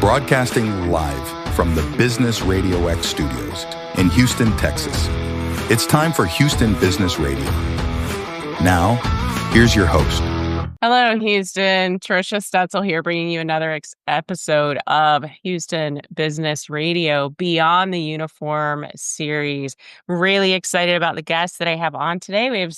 Broadcasting live from the Business RadioX studios in Houston, Texas. It's time for Houston Business Radio. Now, here's your host. Hello, Houston. Trisha Stetzel here, bringing you another episode of Houston Business Radio Beyond the Uniform series. Really excited about the guests that I have on today. We have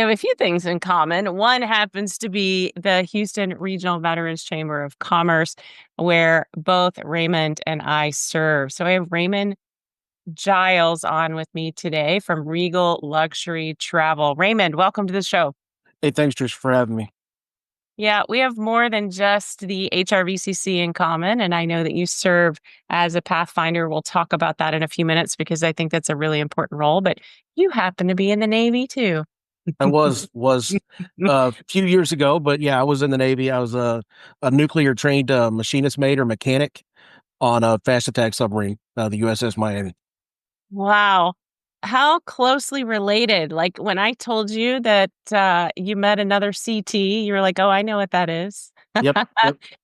a few things in common. One happens to be the Houston Regional Veterans Chamber of Commerce, where both Raymond and I serve. So I have Raymond Giles on with me today from REGal Luxury Travel. Raymond, welcome to the show. Hey, thanks, Trish, for having me. Yeah, we have more than just the HRVCC in common, and I know that you serve as a Pathfinder. We'll talk about that in a few minutes because I think that's a really important role, but you happen to be in the Navy too. I was a few years ago, but yeah, I was in the Navy. I was a nuclear trained machinist mate or mechanic on a fast attack submarine, the USS Miami. Wow. How closely related? Like when I told you that you met another CT, you were like, "Oh, I know what that is." Yep.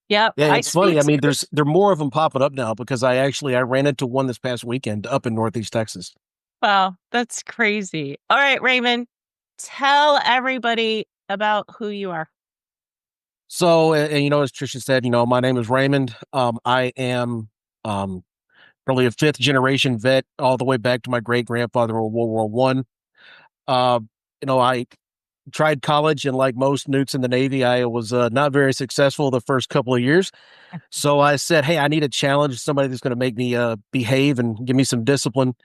Yep. Yeah, it's funny. I mean, there are more of them popping up now because I ran into one this past weekend up in Northeast Texas. Wow, that's crazy. All right, Raymond, tell everybody about who you are. So, and as Tricia said, my name is Raymond. I am probably a fifth generation vet, all the way back to my great grandfather in World War One. I tried college, and like most newts in the Navy, I was not very successful the first couple of years. So I said, "Hey, I need a challenge, somebody that's going to make me behave and give me some discipline."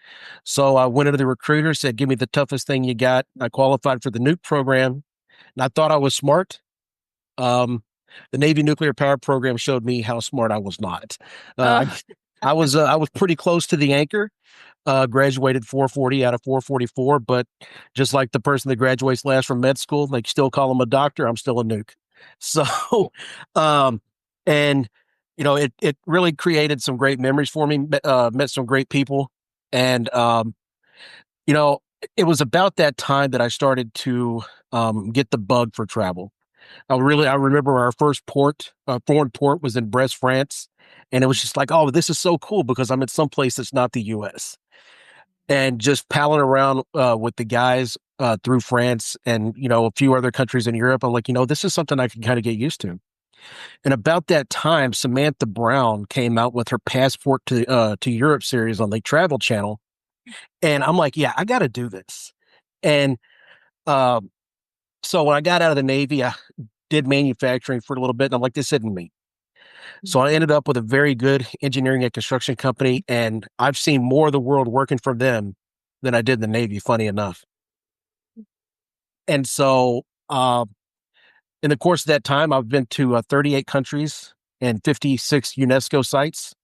So I went into the recruiter, said, "Give me the toughest thing you got." I qualified for the nuke program, and I thought I was smart. The Navy nuclear power program showed me how smart I was not. I was pretty close to the anchor. Graduated 440 out of 444, but just like the person that graduates last from med school, they still call him a doctor. I'm still a nuke. So, it really created some great memories for me. Met some great people, and it was about that time that I started to get the bug for travel. I remember our first foreign port was in Brest, France. And it was just like, oh, this is so cool because I'm in some place that's not the U.S. And just palling around with the guys through France and, a few other countries in Europe. I'm like, this is something I can kind of get used to. And about that time, Samantha Brown came out with her Passport to Europe series on the Travel Channel. And I'm like, yeah, I got to do this. And so when I got out of the Navy, I did manufacturing for a little bit. And I'm like, this isn't me. So I ended up with a very good engineering and construction company, and I've seen more of the world working for them than I did in the Navy, funny enough. And so in the course of that time, I've been to 38 countries and 56 UNESCO sites.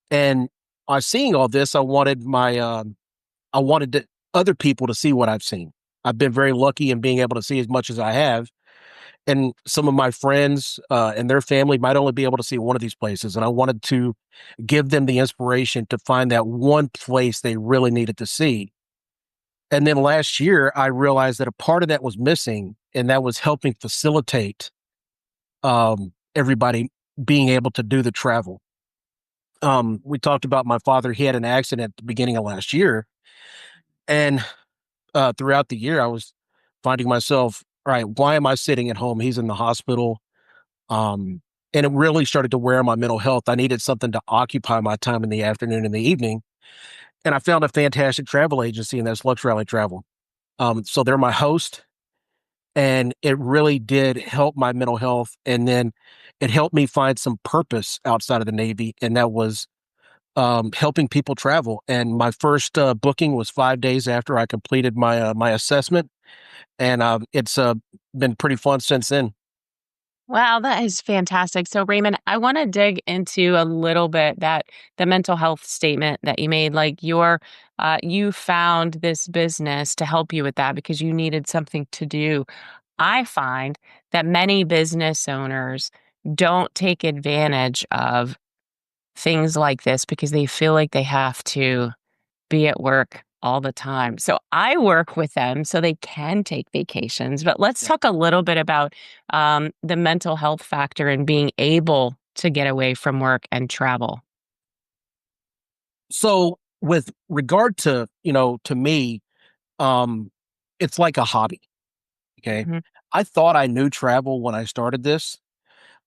And by seeing all this, I wanted other people to see what I've seen. I've been very lucky in being able to see as much as I have. And some of my friends and their family might only be able to see one of these places. And I wanted to give them the inspiration to find that one place they really needed to see. And then last year, I realized that a part of that was missing, and that was helping facilitate everybody being able to do the travel. We talked about my father. He had an accident at the beginning of last year. And throughout the year, I was finding myself, all right, why am I sitting at home? He's in the hospital. And it really started to wear on my mental health. I needed something to occupy my time in the afternoon and the evening. And I found a fantastic travel agency, and that's REGal Travel. So they're my host, and it really did help my mental health. And then it helped me find some purpose outside of the Navy, and that was helping people travel. And my first booking was 5 days after I completed my assessment. And it's been pretty fun since then. Wow, that is fantastic. So, Raymond, I want to dig into a little bit that the mental health statement that you made. Like you found this business to help you with that because you needed something to do. I find that many business owners don't take advantage of things like this because they feel like they have to be at work all the time. So I work with them so they can take vacations. But let's talk a little bit about the mental health factor and being able to get away from work and travel? So with regard to, to me, um, it's like a hobby. Okay. Mhm. I thought I knew travel when I started this.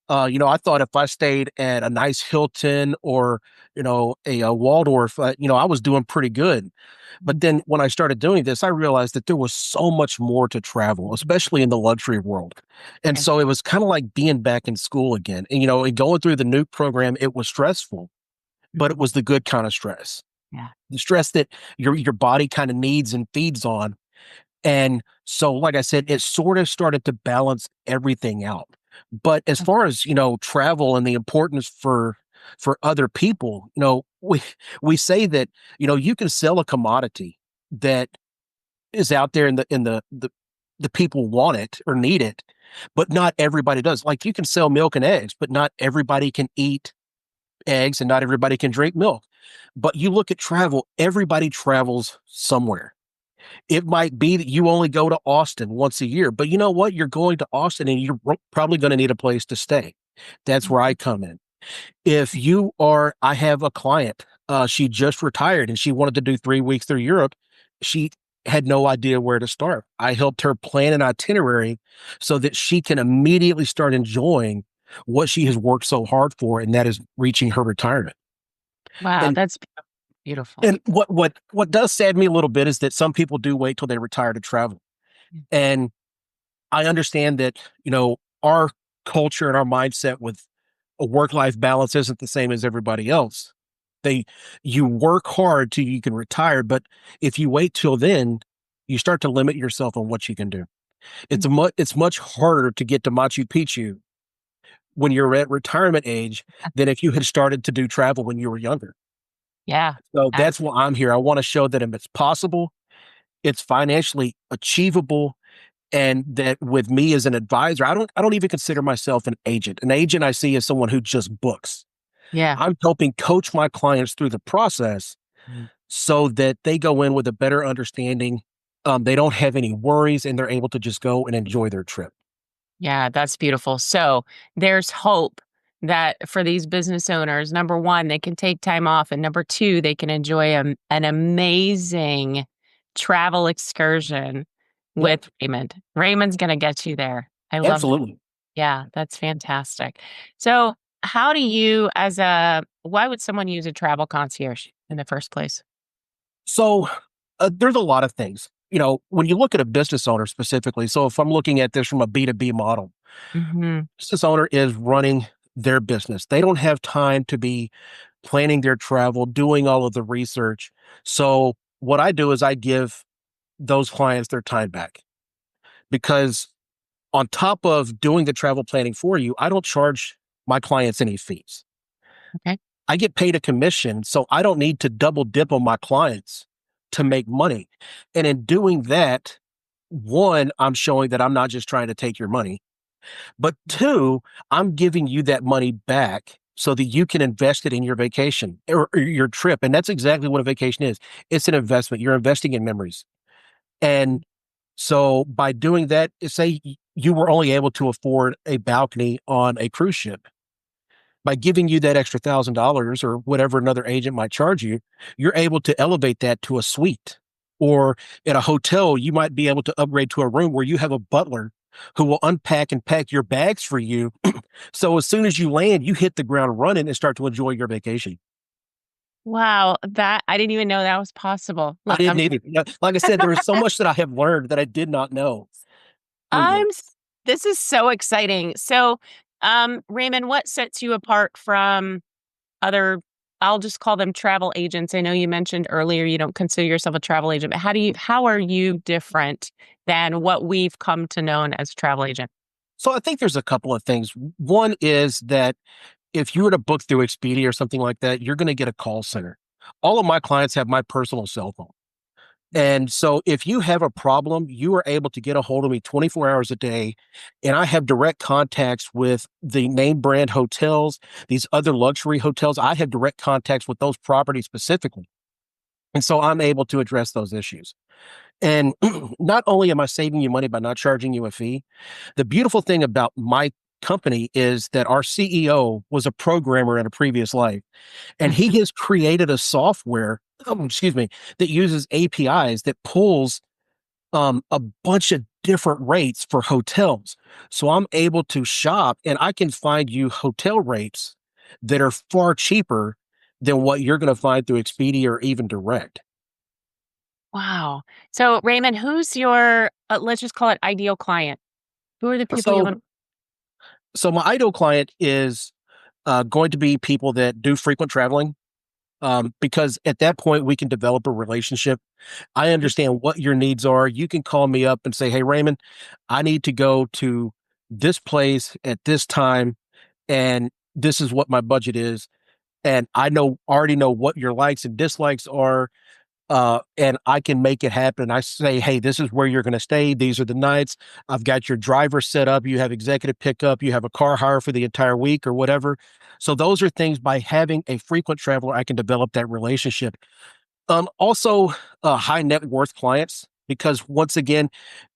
I thought if I stayed at a nice Hilton or, a Waldorf, I was doing pretty good. But Mhm. then when I started doing this, I realized that there was so much more to travel, especially in the luxury world. And Okay. so it was kind of like being back in school again. And going through the new program, it was stressful, but it Mhm. was the good kind of stress. Yeah. The stress that your body kind of needs and feeds on. And so, like I said, it sort of started to balance everything out. But as far as, travel and the importance for other people, we say that, you can sell a commodity that is out there and the people want it or need it, but not everybody does. Like you can sell milk and eggs, but not everybody can eat eggs and not everybody can drink milk. But you look at travel, everybody travels somewhere. It might be that you only go to Austin once a year, but you know what? You're going to Austin and you're probably going to need a place to stay. That's where I come in. If you are, I have a client, she just retired and she wanted to do 3 weeks through Europe. She had no idea where to start. I helped her plan an itinerary so that she can immediately start enjoying what she has worked so hard for, and that is reaching her retirement. Wow, And that's beautiful. and what does sad me a little bit is that some people do wait till they retire to travel. Mm. And I understand that, our culture and our mindset with a work-life balance isn't the same as everybody else. They You work hard till you can retire, but if you wait till then, you start to limit yourself on what you can do. Mm. It's much harder to get to Machu Picchu when you're at retirement age than if you had started to do travel when you were younger. Yeah, So that's absolutely. why I'm here. I want to show that it's possible, it's financially achievable, and that with me as an advisor, I don't even consider myself an agent. An agent I see as someone who just books. Yeah. I'm helping coach my clients through the process Mm. so that they go in with a better understanding. They don't have any worries and they're able to just go and enjoy their trip. Yeah, that's beautiful. So there's hope that for these business owners, number one, they can take time off. And number two, they can enjoy an amazing travel excursion Yeah, with Raymond. Raymond's going to get you there. I love that. absolutely. Yeah, that's fantastic. So, why would someone use a travel concierge in the first place? So there's a lot of things. When you look at a business owner specifically, so if I'm looking at this from a B2B model, Hmm. business owner is running their business. They don't have time to be planning their travel, doing all of the research. So what I do is I give those clients their time back because on top of doing the travel planning for you, I don't charge my clients any fees. Okay. I get paid a commission, so I don't need to double dip on my clients to make money. And in doing that, one, I'm showing that I'm not just trying to take your money, but two, I'm giving you that money back so that you can invest it in your vacation or your trip. And that's exactly what a vacation is. It's an investment. You're investing in memories. And so by doing that, say you were only able to afford a balcony on a cruise ship. By giving you that extra $1,000 or whatever another agent might charge you, you're able to elevate that to a suite. Or at a hotel, you might be able to upgrade to a room where you have a butler who will unpack and pack your bags for you. So as soon as you land, you hit the ground running and start to enjoy your vacation. Wow, that I didn't even know that was possible. I Look, didn't either. Like I said, there is so much that I have learned that I did not know. Mhm. I'm s this is so exciting. So, Raymond, what sets you apart from other, I'll just call them travel agents? I know you mentioned earlier you don't consider yourself a travel agent, but how are you different than what we've come to known as a travel agent? So I think there's a couple of things. One is that if you were to book through Expedia or something like that, you're going to get a call center. All of my clients have my personal cell phone. And so if you have a problem, you are able to get a hold of me 24 hours a day. And I have direct contacts with the name brand hotels, these other luxury hotels. I have direct contacts with those properties specifically. And so I'm able to address those issues. And not only am I saving you money by not charging you a fee, the beautiful thing about my company is that our CEO was a programmer in a previous life, and he has created a software, excuse me, that uses APIs that pulls a bunch of different rates for hotels. So I'm able to shop and I can find you hotel rates that are far cheaper than what you're going to find through Expedia or even Direct. Wow. So, Raymond, who's your, let's just call it ideal client? Who are the people you So, want? so my ideal client is going to be people that do frequent traveling, because at that point we can develop a relationship. I understand what your needs are. You can call me up and say, "Hey, Raymond, I need to go to this place at this time, and this is what my budget is." And I already know what your likes and dislikes are, and I can make it happen. I say, "Hey, this is where you're going to stay. These are the nights. I've got your driver set up. You have executive pickup. You have a car hire for the entire week or whatever." So those are things, by having a frequent traveler, I can develop that relationship. Also, high net worth clients, because once again,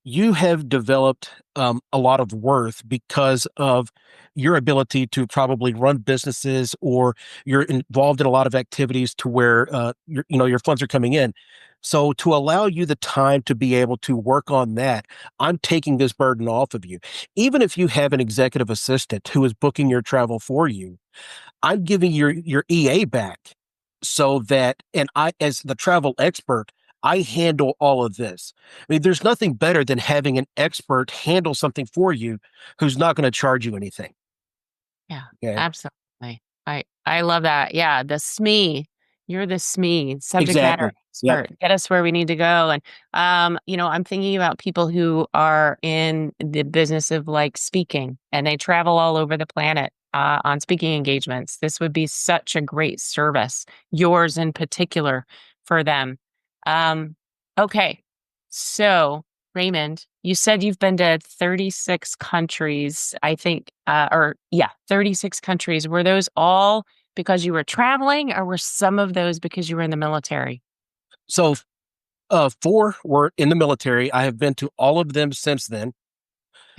you have developed a lot of worth because of your ability to probably run businesses, or you're involved in a lot of activities to where your funds are coming in. So to allow you the time to be able to work on that, I'm taking this burden off of you. Even if you have an executive assistant who is booking your travel for you, I'm giving your EA back, so that, and I, as the travel expert, I handle all of this. I mean, there's nothing better than having an expert handle something for you who's not going to charge you anything. Yeah, Okay. absolutely. I love that. Yeah, the SME. You're the SME, subject matter Exactly. Yep. expert. Get us where we need to go. And I'm thinking about people who are in the business of like speaking, and they travel all over the planet on speaking engagements. This would be such a great service, yours in particular, for them. Um, okay, so Raymond, you said you've been to 36 countries, I think, or yeah, 36 countries. Were those all because you were traveling, or were some of those because you were in the military? So, four were in the military. I have been to all of them since then.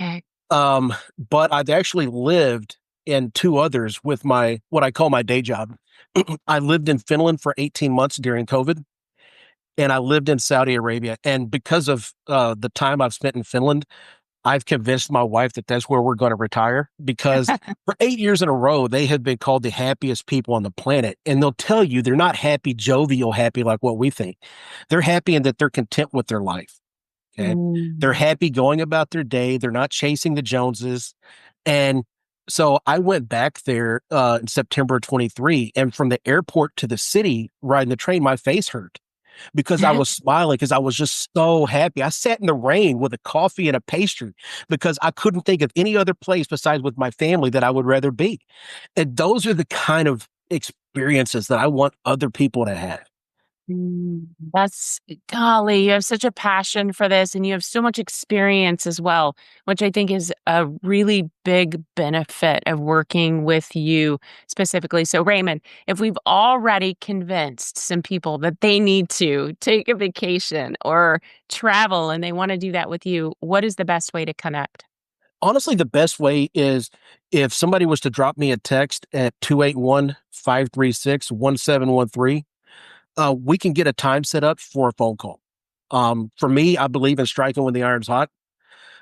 Okay. But I've actually lived in two others with my, what I call my day job. I lived in Finland for 18 months during COVID, and I lived in Saudi Arabia. And because of the time I've spent in Finland, I've convinced my wife that that's where we're going to retire, because for 8 years in a row, they have been called the happiest people on the planet. And they'll tell you they're not happy, jovial, happy like what we think. They're happy in that they're content with their life. Okay. They're Mm. happy going about their day. They're not chasing the Joneses. And so I went back there in September 23, and from the airport to the city riding the train, my face hurt because I was smiling, because I was just so happy. I sat in the rain with a coffee and a pastry because I couldn't think of any other place besides with my family that I would rather be. And those are the kind of experiences that I want other people to have. That's golly, you have such a passion for this, and you have so much experience as well, which I think is a really big benefit of working with you specifically. So, Raymond, if we've already convinced some people that they need to take a vacation or travel and they want to do that with you, what is the best way to connect? Honestly, the best way is if somebody was to drop me a text at 281-536-1713, we can get a time set up for a phone call. For me, I believe in striking when the iron's hot.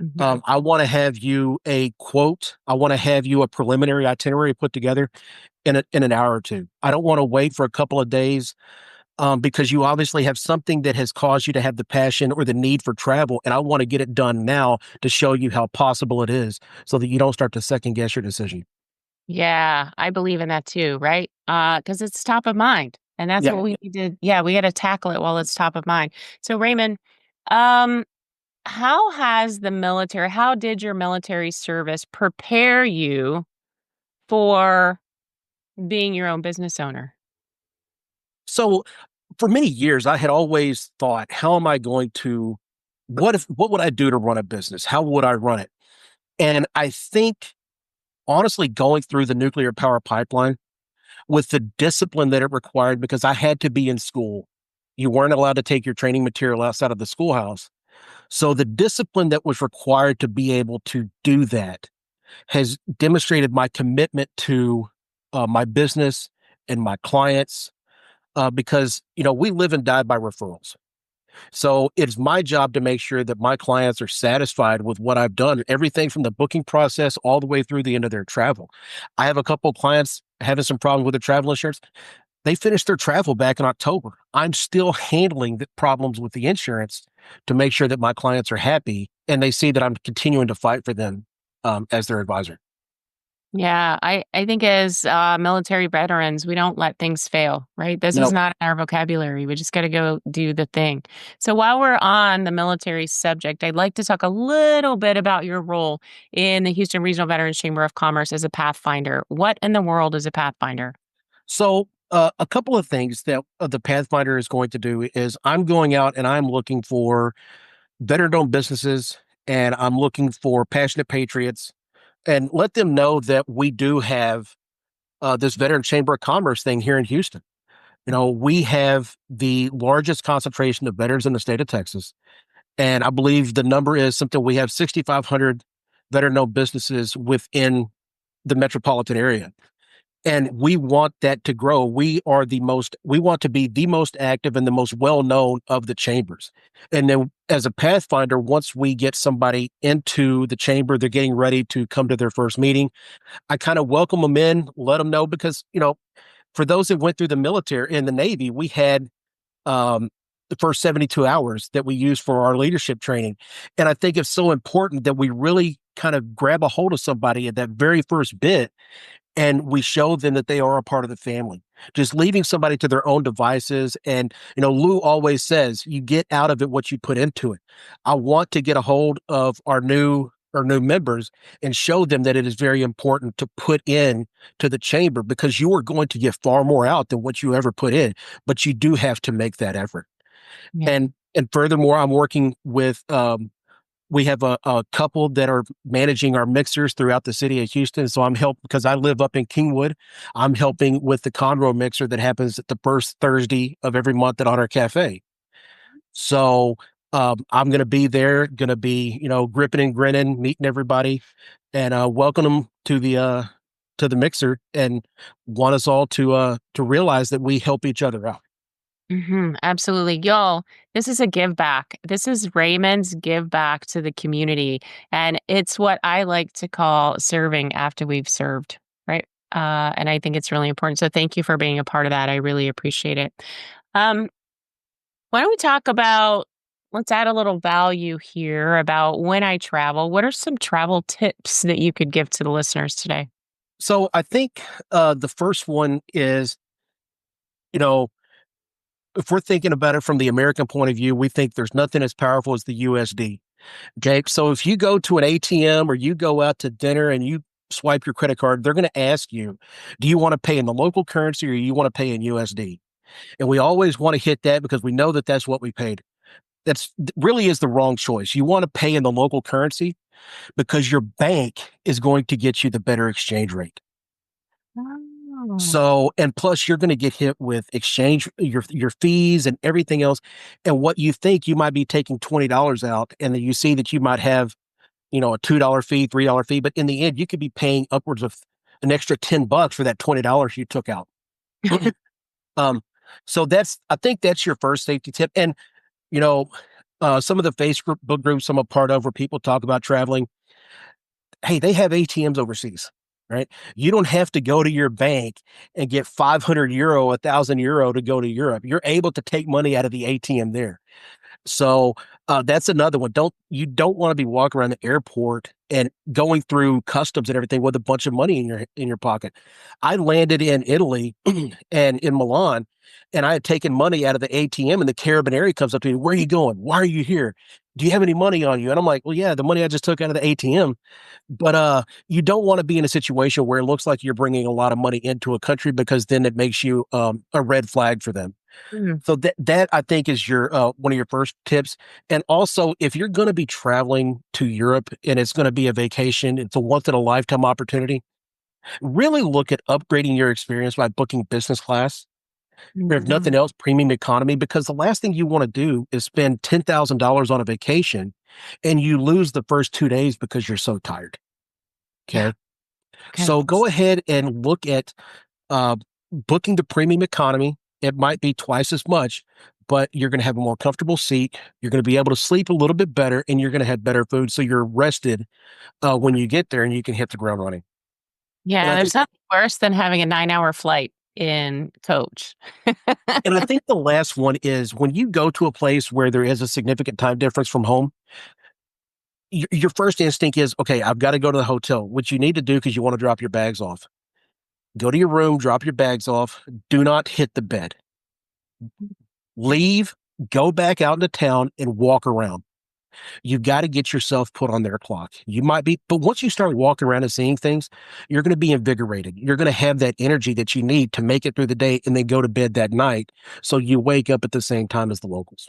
Mhm. I want to have you a quote. I want to have you a preliminary itinerary put together in an hour or two. I don't want to wait for a couple of days, because you obviously have something that has caused you to have the passion or the need for travel. And I want to get it done now to show you how possible it is, so that you don't start to second guess your decision. Yeah, I believe in that too, right? Because it's top of mind, and that's Yeah. what we need to. Yeah, we got to tackle it while it's top of mind. So, Raymond, um, how did your military service prepare you for being your own business owner? So for many years, I had always thought, how am I going to, what would I do to run a business? How would I run it? And I think, honestly, going through the nuclear power pipeline with the discipline that it required, because I had to be in school. You weren't allowed to take your training material outside of the schoolhouse. So the discipline that was required to be able to do that has demonstrated my commitment to my business and my clients because, we live and die by referrals. So it's my job to make sure that my clients are satisfied with what I've done, everything from the booking process all the way through the end of their travel. I have a couple of clients having some problems with their travel insurance. They finished their travel back in October. I'm still handling the problems with the insurance to make sure that my clients are happy and they see that I'm continuing to fight for them as their advisor. Yeah, I think as military veterans, we don't let things fail, right? This is No. not in our vocabulary. We just got to go do the thing. So while we're on the military subject, I'd like to talk a little bit about your role in the Houston Regional Veterans Chamber of Commerce as a Pathfinder. What in the world is a Pathfinder? So, a couple of things that the Pathfinder is going to do is I'm going out and I'm looking for veteran-owned businesses and I'm looking for passionate patriots and let them know that we do have this Veteran Chamber of Commerce thing here in Houston. We have the largest concentration of veterans in the state of Texas. And I believe the number is something we have 6,500 veteran-owned businesses within the metropolitan area. And we want that to grow. We want to be the most active and the most well-known of the chambers. And then as a Pathfinder, once we get somebody into the chamber, they're getting ready to come to their first meeting. I kind of welcome them in, let them know because, for those that went through the military in the Navy, we had the first 72 hours that we use for our leadership training. And I think it's so important that we really kind of grab a hold of somebody at that very first bit and we show them that they are a part of the family. Just leaving somebody to their own devices. And, Lou always says, you get out of it what you put into it. I want to get a hold of our new members and show them that it is very important to put in to the chamber because you are going to get far more out than what you ever put in, but you do have to make that effort. Yeah. And furthermore, I'm working with we have a couple that are managing our mixers throughout the city of Houston. So I'm helping because I live up in Kingwood. I'm helping with the Conroe mixer that happens at the first Thursday of every month at Honor Cafe. So I'm going to be there, going to be, gripping and grinning, meeting everybody and welcome them to the mixer and want us all to realize that we help each other out. Absolutely. Y'all, this is a give back. This is Raymond's give back to the community. And it's what I like to call serving after we've served, right? And I think it's really important. So thank you for being a part of that. I really appreciate it. Um, why don't we talk about, let's add a little value here about when I travel. What are some travel tips that you could give to the listeners today? So I think the first one is, if we're thinking about it from the American point of view, we think there's nothing as powerful as the USD. Okay. So if you go to an ATM or you go out to dinner and you swipe your credit card, they're going to ask you, do you want to pay in the local currency or you want to pay in USD? And we always want to hit that because we know that that's what we paid. That's really is the wrong choice. You want to pay in the local currency because your bank is going to get you the better exchange rate. Oh. So, and plus you're going to get hit with exchange, your fees and everything else. And what you think you might be taking $20 out and then you see that you might have, a $2 fee, $3 fee, but in the end you could be paying upwards of an extra $10 for that $20 you took out. So I think that's your first safety tip. And, some of the Facebook groups I'm a part of where people talk about traveling, hey, they have ATMs overseas. Right. You don't have to go to your bank and get 500 euro, 1,000 euro to go to Europe. You're able to take money out of the ATM there. So that's another one. You don't want to be walking around the airport and going through customs and everything with a bunch of money in your pocket. I landed in Italy and in Milan, and I had taken money out of the ATM, and the Carabinieri comes up to me. Where are you going? Why are you here? Do you have any money on you? And I'm like, well, yeah, the money I just took out of the ATM. But you don't want to be in a situation where it looks like you're bringing a lot of money into a country because then it makes you a red flag for them. So that I think is your one of your first tips. And also, if you're going to be traveling to Europe and it's going to be a vacation, it's a once in a lifetime opportunity. Really look at upgrading your experience by booking business class. Or if nothing else, premium economy, because the last thing you want to do is spend $10,000 on a vacation and you lose the first 2 days because you're so tired. Yeah. Okay. Okay. So go ahead and look at uh, booking the premium economy. It might be twice as much, but you're going to have a more comfortable seat. You're going to be able to sleep a little bit better, and you're going to have better food. So you're rested when you get there, and you can hit the ground running. And Yeah, I think, there's nothing worse than having a 9-hour flight in coach. and I think the last one is when you go to a place where there is a significant time difference from home. Your first instinct is, okay, I've got to go to the hotel, which you need to do because you want to drop your bags off. Go to your room, drop your bags off. Do not hit the bed. Leave, go back out into town and walk around. You've got to get yourself put on their clock. You might be, but once you start walking around and seeing things, you're going to be invigorated. You're going to have that energy that you need to make it through the day and then go to bed that night. So you wake up at the same time as the locals.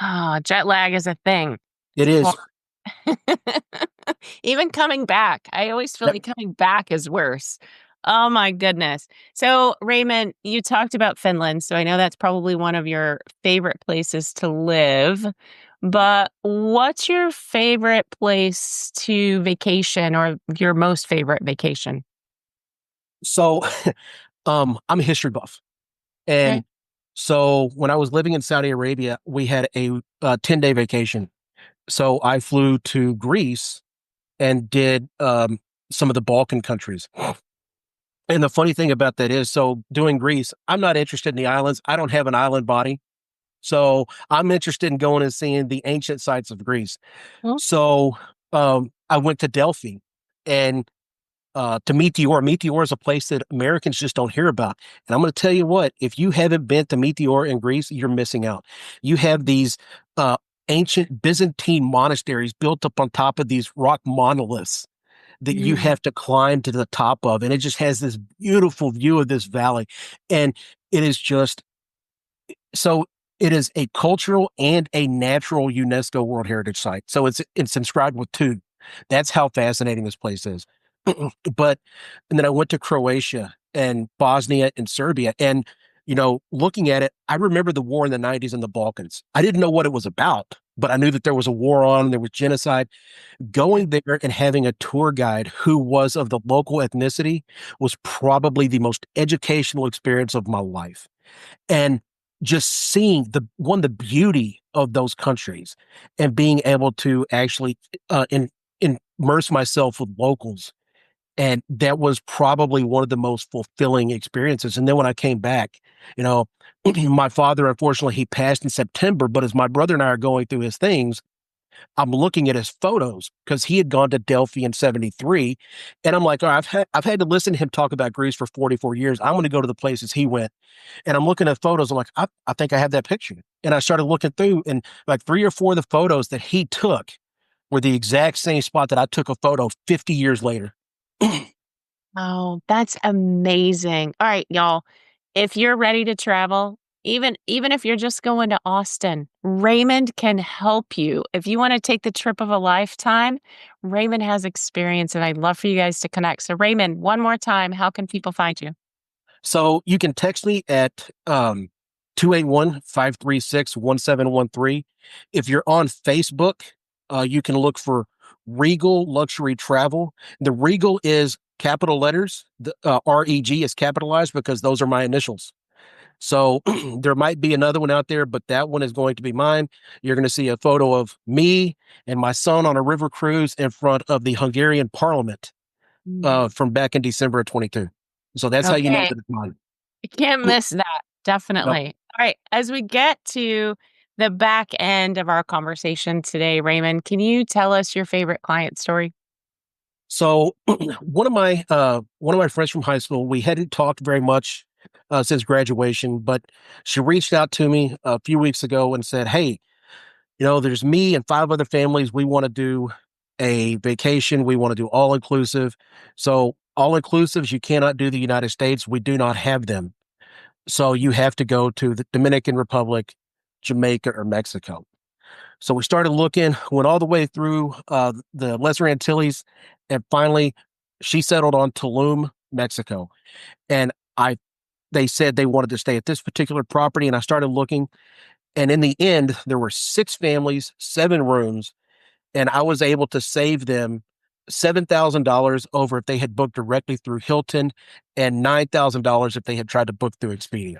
Oh, jet lag is a thing. It It's is. hard. Even coming back, I always feel Yep. like coming back is worse. Oh my goodness. So, Raymond, you talked about Finland. So, I know that's probably one of your favorite places to live. But what's your favorite place to vacation or your most favorite vacation? So I'm a history buff. Okay. And so when I was living in Saudi Arabia, we had a 10-day vacation. So I flew to Greece and did some of the Balkan countries. And the funny thing about that is, so doing Greece, I'm not interested in the islands. I don't have an island body. So I'm interested in going and seeing the ancient sites of Greece. Well, So I went to Delphi and to Meteor. Meteor is a place that Americans just don't hear about. And I'm going to tell you what, if you haven't been to Meteor in Greece, you're missing out. You have these uh, ancient Byzantine monasteries built up on top of these rock monoliths that you mm, have to climb to the top of. And it just has this beautiful view of this valley. And it is just so it is a cultural and a natural UNESCO World Heritage Site. So it's inscribed with two. That's how fascinating this place is. But and then I went to Croatia and Bosnia and Serbia. And looking at it, I remember the war in the 90s in the Balkans. I didn't know what it was about, but I knew that there was a war on, there was genocide. Going there and having a tour guide who was of the local ethnicity was probably the most educational experience of my life. And just seeing the beauty of those countries and being able to actually immerse myself with locals. And that was probably one of the most fulfilling experiences. And then when I came back, you know, my father, unfortunately, he passed in September, but as my brother and I are going through his things, I'm looking at his photos because he had gone to Delphi in 73. And I'm like, all right, I've had to listen to him talk about Greece for 44 years. I'm going to go to the places he went. And I'm looking at photos. I'm like, I think I have that picture. And I started looking through, and like three or four of the photos that he took were the exact same spot that I took a photo 50 years later. oh, that's amazing. All right, y'all. If you're ready to travel, even if you're just going to Austin, Raymond can help you. If you want to take the trip of a lifetime, Raymond has experience and I'd love for you guys to connect. So Raymond, one more time, how can people find you? So you can text me at 281-536-1713. If you're on Facebook, you can look for REGal Luxury Travel. The REGal is capital letters. The REG is capitalized because those are my initials. So there might be another one out there, but that one is going to be mine. You're going to see a photo of me and my son on a river cruise in front of the Hungarian parliament Mm. from back in December of 22. So that's how you know Okay. that it's mine. You can't miss that. Yep. Definitely. All right. As we get to the back end of our conversation today, Raymond, can you tell us your favorite client story? So one of my friends from high school, we hadn't talked very much since graduation, but she reached out to me a few weeks ago and said, "Hey, there's me and five other families. We want to do a vacation. We want to do all inclusive. So all inclusives, you cannot do the United States. We do not have them. So you have to go to the Dominican Republic, Jamaica, or Mexico." So we started looking, went all the way through the Lesser Antilles, and finally she settled on Tulum, Mexico. And they said they wanted to stay at this particular property, and I started looking, and in the end, there were six families, 7 rooms, and I was able to save them $7,000 over if they had booked directly through Hilton, and $9,000 if they had tried to book through Expedia.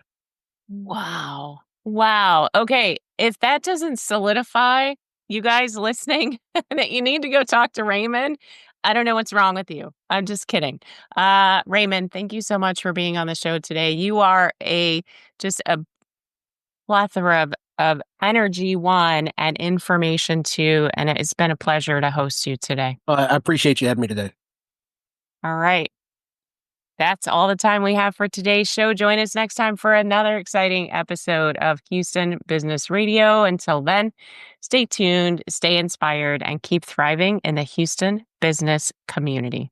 Wow. Wow. Okay. If that doesn't solidify you guys listening that you need to go talk to Raymond, I don't know what's wrong with you. I'm just kidding. Raymond, thank you so much for being on the show today. You are just a plethora of energy, one, and information, two, and it's been a pleasure to host you today. I appreciate you having me today. All right. That's all the time we have for today's show. Join us next time for another exciting episode of Houston Business Radio. Until then, stay tuned, stay inspired, and keep thriving in the Houston business community.